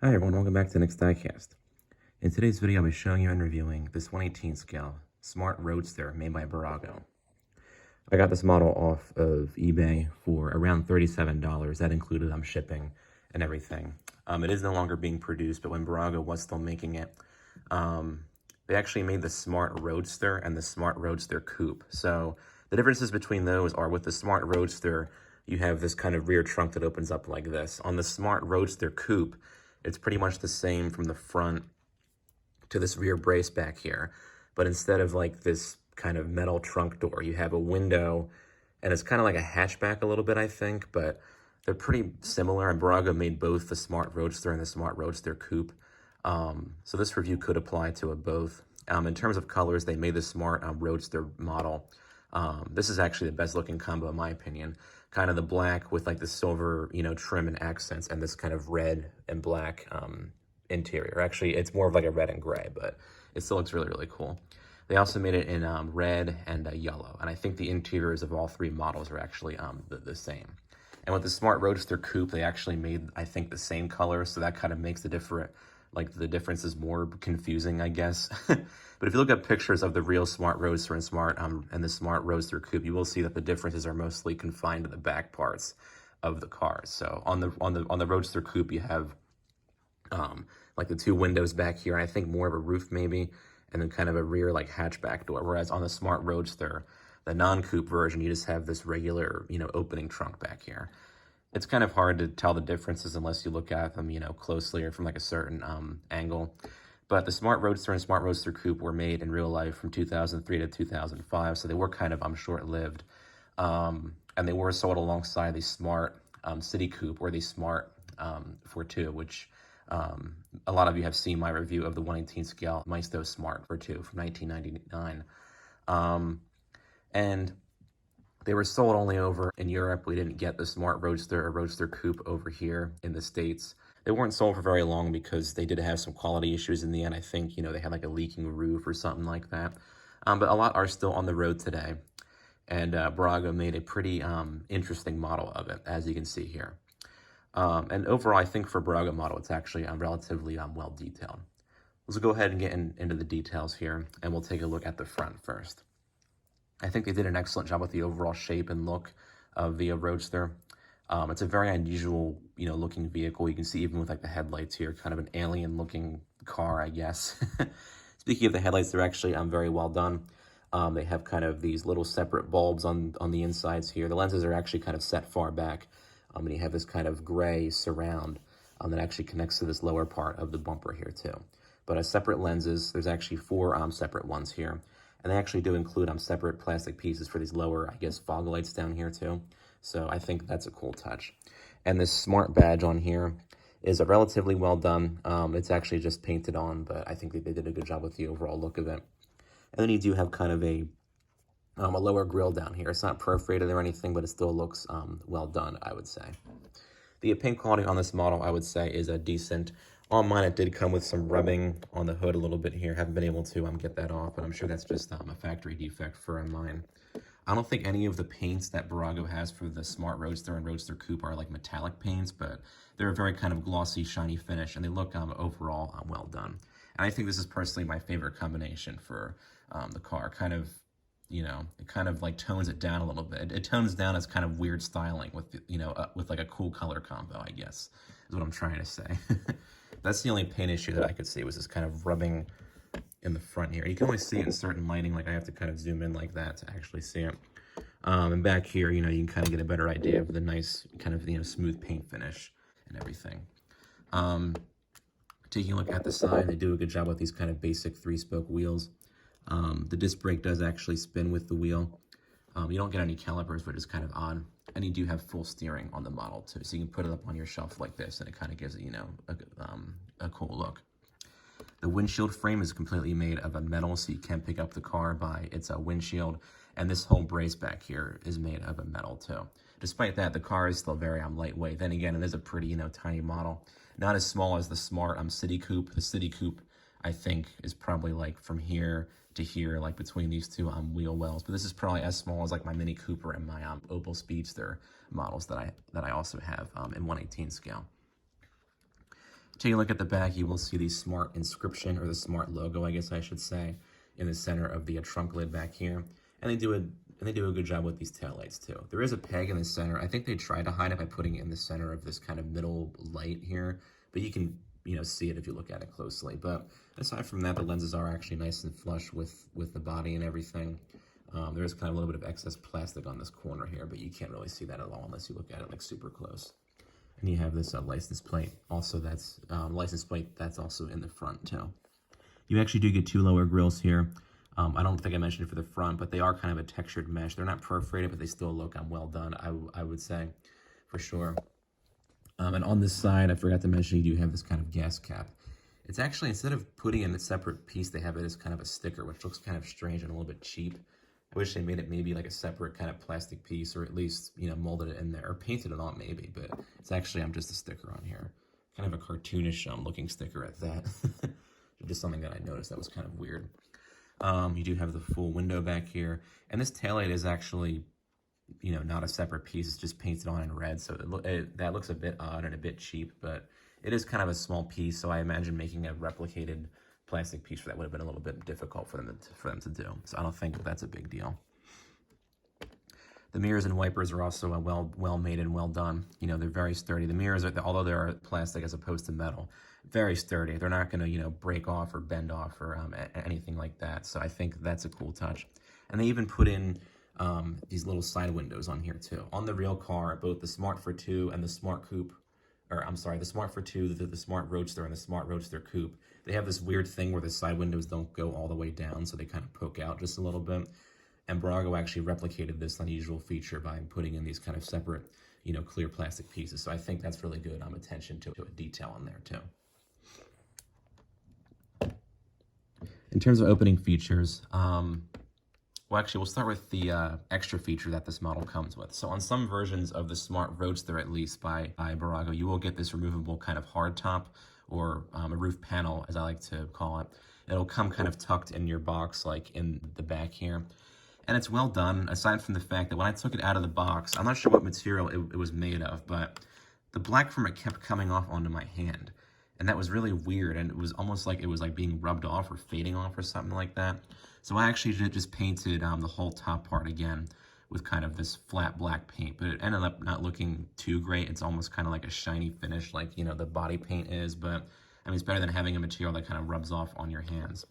Hi everyone, welcome back to the next diecast. In today's video, I'll be showing you and reviewing this 1/18 scale Smart Roadster made by Bburago. I got this model off of eBay for around $37. That included shipping and everything. It is no longer being produced, but when Bburago was still making it, they actually made the Smart Roadster and the Smart Roadster Coupe. So the differences between those are with the Smart Roadster, you have this kind of rear trunk that opens up like this. On the Smart Roadster Coupe, it's pretty much the same from the front to this rear brace back here. But instead of like this kind of metal trunk door, you have a window, and it's kind of like a hatchback a little bit, I think, but they're pretty similar. And Bburago made both the Smart Roadster and the Smart Roadster Coupe. So this review could apply to both. In terms of colors, they made the Smart Roadster model. This is actually the best looking combo in my opinion. Kind of the black with like the silver, trim and accents, and this kind of red and black interior. Actually, it's more of like a red and gray, but it still looks really, really cool. They also made it in red and yellow, and I think the interiors of all three models are actually the same. And with the Smart Roadster Coupe, they actually made, I think, the same color, so that kind of makes the differences more confusing, I guess. But if you look at pictures of the real Smart Roadster and the Smart Roadster Coupe, you will see that the differences are mostly confined to the back parts of the cars. So on the Roadster Coupe, you have like the two windows back here, and I think more of a roof maybe, and then kind of a rear like hatchback door. Whereas on the Smart Roadster, the non-coupe version, you just have this regular, opening trunk back here. It's kind of hard to tell the differences unless you look at them, closely or from like a certain angle. But the Smart Roadster and Smart Roadster Coupe were made in real life from 2003 to 2005, so they were kind of short-lived. And they were sold alongside the Smart City Coupe or the Smart Fortwo, which a lot of you have seen my review of the 1/18 scale Maisto Smart Fortwo from 1999. And they were sold only over in Europe. We didn't get the Smart Roadster or Roadster Coupe over here in the States. They weren't sold for very long because they did have some quality issues in the end. I think, they had like a leaking roof or something like that. But a lot are still on the road today. And Bburago made a pretty interesting model of it, as you can see here. And overall, I think for Bburago model, it's actually relatively well detailed. Let's go ahead and get into the details here, and we'll take a look at the front first. I think they did an excellent job with the overall shape and look of the Roadster. It's a very unusual, looking vehicle. You can see even with like the headlights here, kind of an alien looking car, I guess. Speaking of the headlights, they're actually very well done. They have kind of these little separate bulbs on the insides here. The lenses are actually kind of set far back. And you have this kind of gray surround that actually connects to this lower part of the bumper here too. But as separate lenses, there's actually four separate ones here. And they actually do include separate plastic pieces for these lower, I guess, fog lights down here too. So I think that's a cool touch. And this Smart badge on here is relatively well done. It's actually just painted on, but I think they did a good job with the overall look of it. And then you do have kind of a lower grille down here. It's not perforated or anything, but it still looks well done, I would say. The paint quality on this model, I would say, is decent. On mine, it did come with some rubbing on the hood a little bit here. Haven't been able to get that off, but I'm sure that's just a factory defect for mine. I don't think any of the paints that Bburago has for the Smart Roadster and Roadster Coupe are like metallic paints, but they're a very kind of glossy, shiny finish, and they look overall well done. And I think this is personally my favorite combination for the car. Kind of, it kind of like tones it down a little bit. It tones down its kind of weird styling with, with like a cool color combo, I guess, is what I'm trying to say. That's the only paint issue that I could see, was this kind of rubbing in the front here. You can only see it in certain lighting, like I have to kind of zoom in like that to actually see it. And back here, you can kind of get a better idea of the nice kind of, smooth paint finish and everything. Taking a look at the side, they do a good job with these kind of basic 3-spoke wheels. The disc brake does actually spin with the wheel. You don't get any calipers, which is kind of odd. And you do have full steering on the model too, so you can put it up on your shelf like this, and it kind of gives it, a cool look. The windshield frame is completely made of a metal, so you can pick up the car by its windshield, and this whole brace back here is made of a metal too. Despite that, the car is still very lightweight. Then again, it is a pretty, tiny model. Not as small as the Smart City Coupe. The City Coupe, I think, is probably like from here to here, like between these two wheel wells. But this is probably as small as like my Mini Cooper and my Opel Speedster models that I also have in 1/18 scale. Taking a look at the back, you will see the Smart inscription, or the Smart logo, I guess I should say, in the center of the trunk lid back here. And they do a good job with these taillights too. There is a peg in the center. I think they tried to hide it by putting it in the center of this kind of middle light here, but you can, see it if you look at it closely. But aside from that, the lenses are actually nice and flush with the body and everything. There is kind of a little bit of excess plastic on this corner here, but you can't really see that at all unless you look at it like super close. And you have this license plate. Also, that's license plate that's also in the front too. You actually do get 2 lower grills here. I don't think I mentioned it for the front, but they are kind of a textured mesh. They're not perforated, but they still look well done, I would say, for sure. And on this side, I forgot to mention, you do have this kind of gas cap. It's actually, instead of putting in a separate piece, they have it as kind of a sticker, which looks kind of strange and a little bit cheap. I wish they made it maybe like a separate kind of plastic piece, or at least, molded it in there, or painted it on maybe, but it's actually just a sticker on here. Kind of a cartoonish looking sticker at that. Just something that I noticed that was kind of weird. You do have the full window back here, and this taillight is actually, not a separate piece. It's just painted on in red, so that looks a bit odd and a bit cheap, but it is kind of a small piece, so I imagine making a replicated plastic piece for that would have been a little bit difficult for them to do. So I don't think that's a big deal. The mirrors and wipers are also well made and well done. They're very sturdy. The mirrors, although they're plastic as opposed to metal, very sturdy. They're not going to, break off or bend off or anything like that. So I think that's a cool touch. And they even put in these little side windows on here too. On the real car, both the Smart Fortwo and the Smart Coupe, the Smart Fortwo, the Smart Roadster, and the Smart Roadster Coupe, they have this weird thing where the side windows don't go all the way down, so they kind of poke out just a little bit. And Bburago actually replicated this unusual feature by putting in these kind of separate, clear plastic pieces. So I think that's really good attention to a detail in there too. In terms of opening features, we'll start with the extra feature that this model comes with. So on some versions of the Smart Roadster, at least by Bburago, you will get this removable kind of hard top, or a roof panel, as I like to call it. It'll come kind of tucked in your box, like in the back here. And it's well done, aside from the fact that when I took it out of the box, I'm not sure what material it was made of, but the black from it kept coming off onto my hand. And that was really weird, and it was almost like it was like being rubbed off or fading off or something like that. So I actually just painted the whole top part again with kind of this flat black paint, but it ended up not looking too great. It's almost kind of like a shiny finish, like, the body paint is, but I mean, it's better than having a material that kind of rubs off on your hands.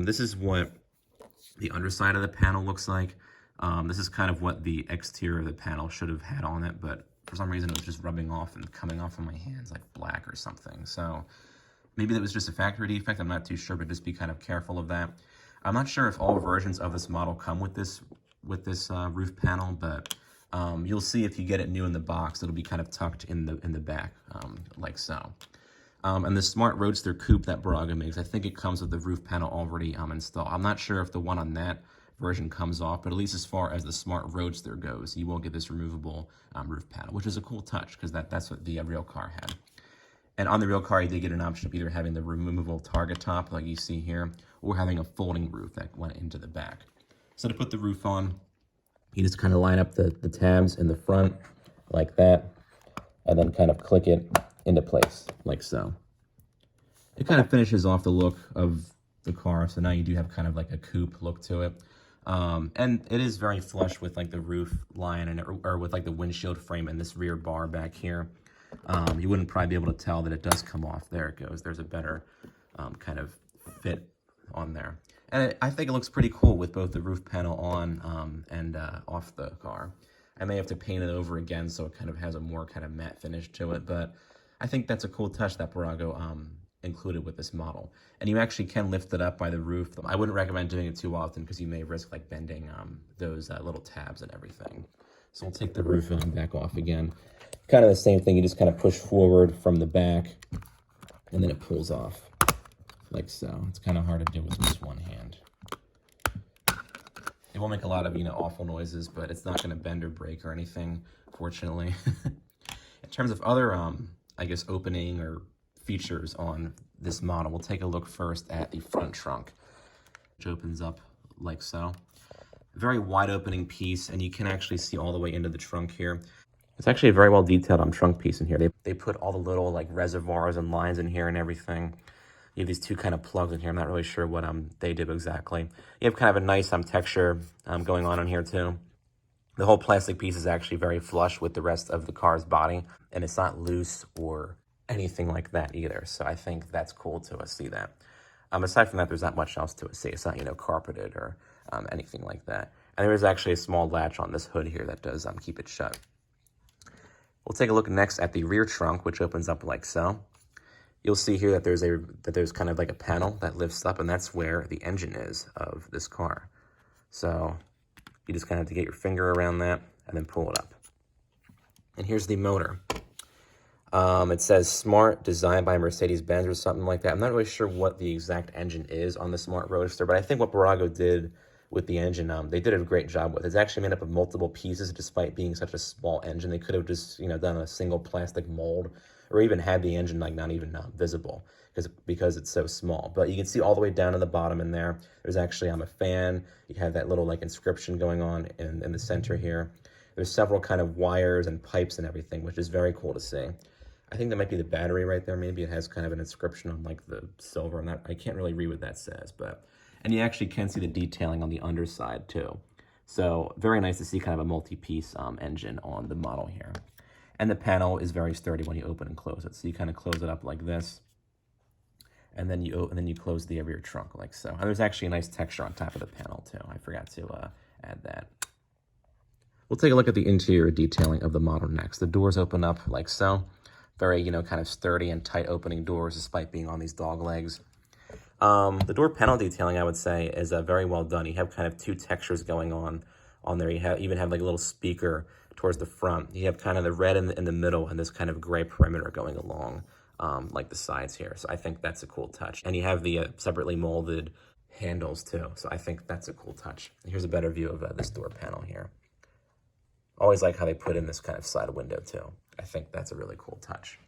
This is what the underside of the panel looks like. This is kind of what the exterior of the panel should have had on it, but for some reason it was just rubbing off and coming off on my hands like black or something. So maybe that was just a factory defect, I'm not too sure, but just be kind of careful of that. I'm not sure if all versions of this model come with this roof panel, but you'll see if you get it new in the box, it'll be kind of tucked in the back, like so. And the Smart Roadster Coupe that Bburago makes, I think it comes with the roof panel already installed. I'm not sure if the one on that version comes off, but at least as far as the Smart Roadster goes, you will get this removable roof panel, which is a cool touch, because that's what the real car had. And on the real car, you did get an option of either having the removable targa top, like you see here, or having a folding roof that went into the back. So to put the roof on, you just kind of line up the tabs in the front, like that, and then kind of click it into place, like so. It kind of finishes off the look of the car, so now you do have kind of like a coupe look to it. And it is very flush with like the roof line, or with like the windshield frame and this rear bar back here. You wouldn't probably be able to tell that it does come off. There it goes. There's a better kind of fit on there. And I think it looks pretty cool with both the roof panel on and off the car. I may have to paint it over again so it kind of has a more kind of matte finish to it, but I think that's a cool touch that Bburago included with this model. And you actually can lift it up by the roof. I wouldn't recommend doing it too often because you may risk like bending those little tabs and everything. So we'll take the roof back off again. Kind of the same thing, you just kind of push forward from the back and then it pulls off like so. It's kind of hard to do with just one hand. It won't make a lot of, awful noises, but it's not going to bend or break or anything, fortunately. In terms of other, I guess, opening or features on this model, we'll take a look first at the front trunk, which opens up like so. Very wide opening piece, and you can actually see all the way into the trunk here. It's actually a very well detailed trunk piece in here. They put all the little like reservoirs and lines in here and everything. You have these two kind of plugs in here. I'm not really sure what they do exactly. You have kind of a nice texture going on in here too. The whole plastic piece is actually very flush with the rest of the car's body, and it's not loose or anything like that either. So I think that's cool to see that. Aside from that, there's not much else to see. It's not, carpeted or anything like that. And there is actually a small latch on this hood here that does keep it shut. We'll take a look next at the rear trunk, which opens up like so. You'll see here that there's kind of like a panel that lifts up, and that's where the engine is of this car. So you just kind of have to get your finger around that and then pull it up. And here's the motor. It says Smart, designed by Mercedes-Benz or something like that. I'm not really sure what the exact engine is on the Smart Roadster, but I think what Bburago did with the engine, they did a great job with. It's actually made up of multiple pieces despite being such a small engine. They could have just, done a single plastic mold or even had the engine like not even visible because it's so small. But you can see all the way down to the bottom in there. There's actually a fan. You have that little like inscription going on in the center here. There's several kind of wires and pipes and everything, which is very cool to see. I think that might be the battery right there. Maybe it has kind of an inscription on like the silver and that. I can't really read what that says, and you actually can see the detailing on the underside too. So very nice to see kind of a multi-piece engine on the model here. And the panel is very sturdy when you open and close it. So you kind of close it up like this, and then you close the rear trunk like so. And there's actually a nice texture on top of the panel too. I forgot to add that. We'll take a look at the interior detailing of the model next. The doors open up like so. Very, kind of sturdy and tight opening doors despite being on these dog legs. The door panel detailing, I would say, is very well done. You have kind of two textures going on there. You even have like a little speaker towards the front. You have kind of the red in the middle and this kind of gray perimeter going along like the sides here. So I think that's a cool touch. And you have the separately molded handles too. So I think that's a cool touch. Here's a better view of this door panel here. Always like how they put in this kind of side window too. I think that's a really cool touch.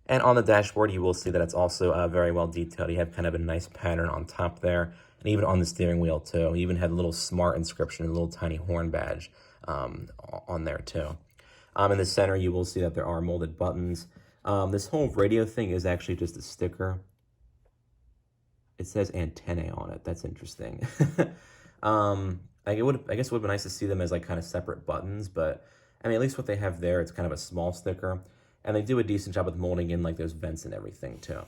And on the dashboard, you will see that it's also very well detailed. You have kind of a nice pattern on top there, and even on the steering wheel too. You even had a little Smart inscription, a little tiny horn badge on there too. In the center, you will see that there are molded buttons. This whole radio thing is actually just a sticker. It says antennae on it. That's interesting. I guess it would have been nice to see them as like kind of separate buttons, but I mean, at least what they have there, it's kind of a small sticker. And they do a decent job with molding in like those vents and everything too.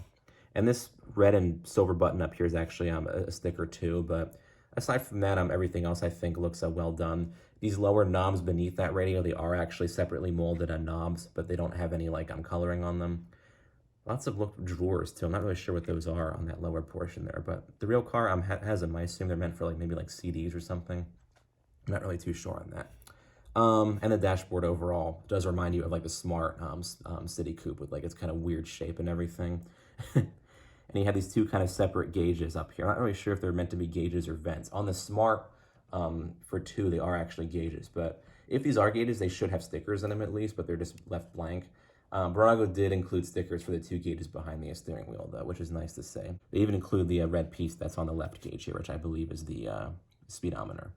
And this red and silver button up here is actually a sticker too. But aside from that, everything else I think looks well done. These lower knobs beneath that radio, they are actually separately molded knobs, but they don't have any like coloring on them. Lots of drawers too. I'm not really sure what those are on that lower portion there, but the real car has them. I assume they're meant for like maybe like CDs or something. I'm not really too sure on that. And the dashboard overall does remind you of like the Smart City Coupe with like its kind of weird shape and everything. And you have these two kind of separate gauges up here. I'm not really sure if they're meant to be gauges or vents. On the Smart Fortwo, they are actually gauges, but if these are gauges, they should have stickers in them at least, but they're just left blank. Bburago did include stickers for the two gauges behind the steering wheel though, which is nice to see. They even include the red piece that's on the left gauge here, which I believe is the speedometer.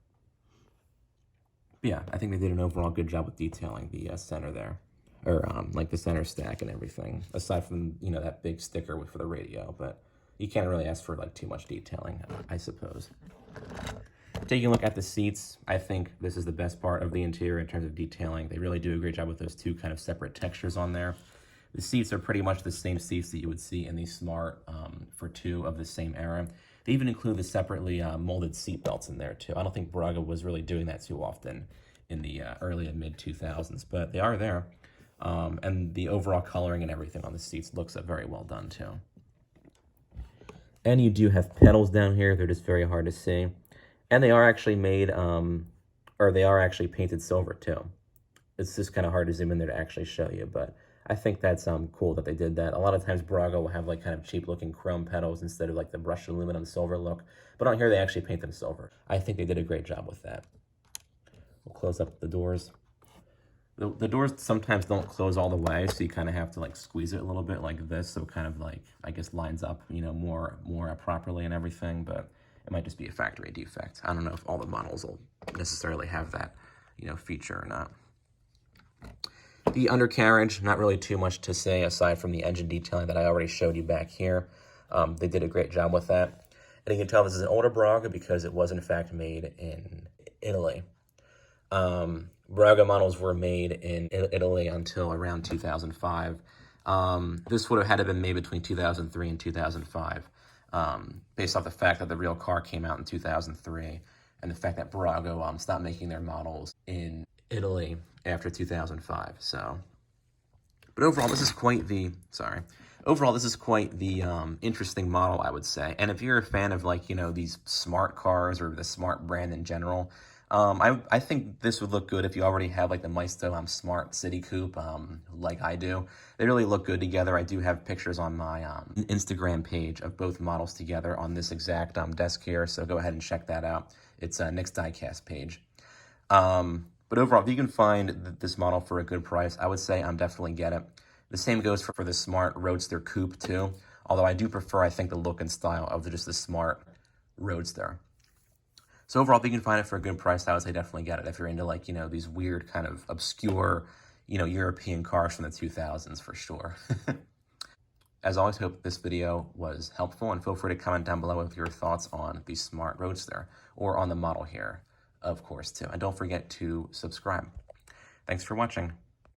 Yeah, I think they did an overall good job with detailing the center there, or like the center stack and everything, aside from, that big sticker for the radio, but you can't really ask for like too much detailing, I suppose. Taking a look at the seats, I think this is the best part of the interior in terms of detailing. They really do a great job with those two kind of separate textures on there. The seats are pretty much the same seats that you would see in the Smart Fortwo of the same era. They even include the separately molded seat belts in there too. I don't think Bburago was really doing that too often in the early and mid 2000s, but they are there. And the overall coloring and everything on the seats looks very well done too. And you do have pedals down here. They're just very hard to see. And they are actually made, or they are actually painted silver too. It's just kind of hard to zoom in there to actually show you, but I think that's cool that they did that. A lot of times Bburago will have like kind of cheap looking chrome pedals instead of like the brushed aluminum silver look. But on here they actually paint them silver. I think they did a great job with that. We'll close up the doors. The doors sometimes don't close all the way, so you kind of have to like squeeze it a little bit like this, so it kind of like, I guess, lines up, more properly and everything, but it might just be a factory defect. I don't know if all the models will necessarily have that, feature or not. The undercarriage, not really too much to say aside from the engine detailing that I already showed you back here. They did a great job with that. And you can tell this is an older Bburago because it was in fact made in Italy. Bburago models were made in Italy until around 2005. This would have had to been made between 2003 and 2005, based off the fact that the real car came out in 2003 and the fact that Bburago stopped making their models in Italy after 2005. So, but overall, this is quite the interesting model, I would say. And if you're a fan of, like, you know, these smart cars or the smart brand in general, I think this would look good if you already have like the Maisto Smart City Coupe, like I do. They really look good together. I do have pictures on my Instagram page of both models together on this exact desk here, so go ahead and check that out. It's Nick's Diecast page. But overall, if you can find this model for a good price, I would say definitely get it. The same goes for the Smart Roadster Coupe too, although I do prefer, I think, the look and style of just the Smart Roadster. So overall, if you can find it for a good price, I would say definitely get it if you're into, like, you know, these weird kind of obscure, you know, European cars from the 2000s for sure. As always, hope this video was helpful, and feel free to comment down below with your thoughts on the Smart Roadster or on the model here, of course, too. And don't forget to subscribe. Thanks for watching.